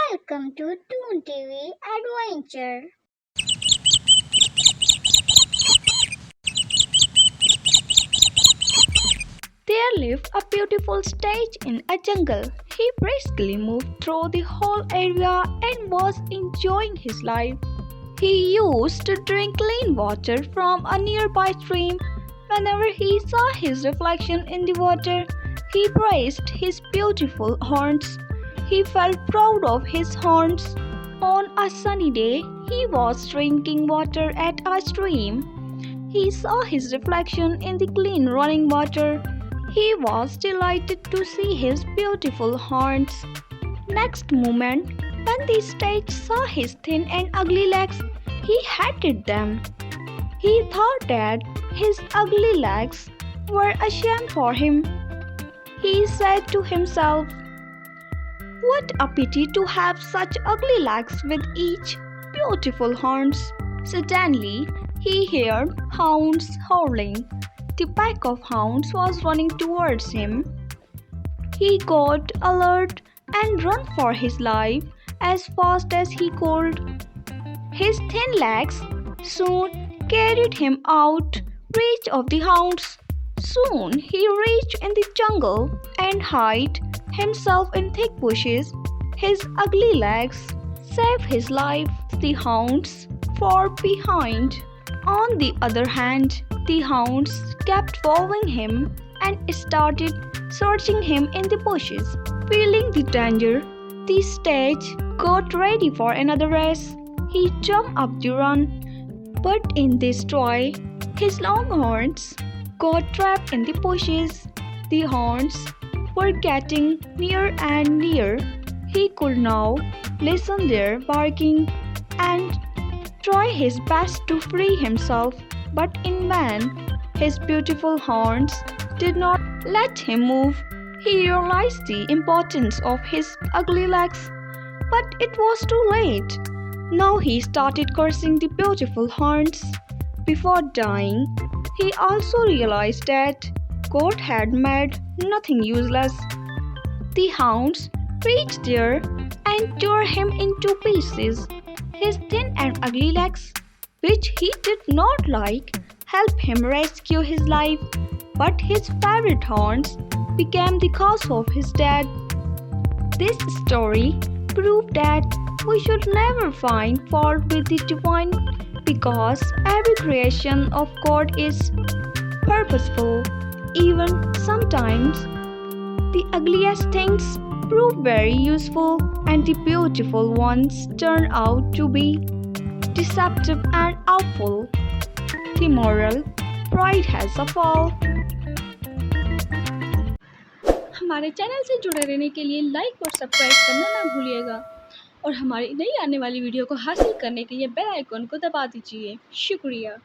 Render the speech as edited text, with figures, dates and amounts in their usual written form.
Welcome to Toon TV Adventure. There lived a beautiful stage in a jungle. He briskly moved through the whole area and was enjoying his life. He used to drink clean water from a nearby stream. Whenever he saw his reflection in the water, he praised his beautiful horns. He felt proud of his horns. On a sunny day, he was drinking water at a stream. He saw his reflection in the clean running water. He was delighted to see his beautiful horns. Next moment, when the stage saw his thin and ugly legs, he hated them. He thought that his ugly legs were a shame for him. He said to himself, "What a pity to have such ugly legs with each beautiful horns." Suddenly, he heard hounds howling. The pack of hounds was running towards him. He got alert and ran for his life as fast as he could. His thin legs soon carried him out reach of the hounds. Soon he reached in the jungle and hid himself in thick bushes. His ugly legs saved his life. The hounds far behind. On the other hand, the hounds kept following him and started searching him in the bushes. Feeling the danger, the stage got ready for another race. He jumped up to run, but in this try, his long horns got trapped in the bushes. The horns were getting near and near. He could now listen their barking and try his best to free himself, but in vain. His beautiful horns did not let him move. He realized the importance of his ugly legs, but it was too late. Now he started cursing the beautiful horns. Before dying, he also realized that God had made nothing useless. The hounds reached there and tore him into pieces. His thin and ugly legs, which he did not like, helped him rescue his life, but his favorite horns became the cause of his death. This story proved that we should never find fault with the divine, because every creation of God is purposeful. Even sometimes the ugliest things prove very useful, and the beautiful ones turn out to be deceptive and awful. The moral: pride has a fall. हमारे channel से जुड़े रहने के लिए like और subscribe करना ना भूलिएगा और हमारी नई आने वाली वीडियो को हासिल करने के लिए बेल आइकन को दबा दीजिए। शुक्रिया।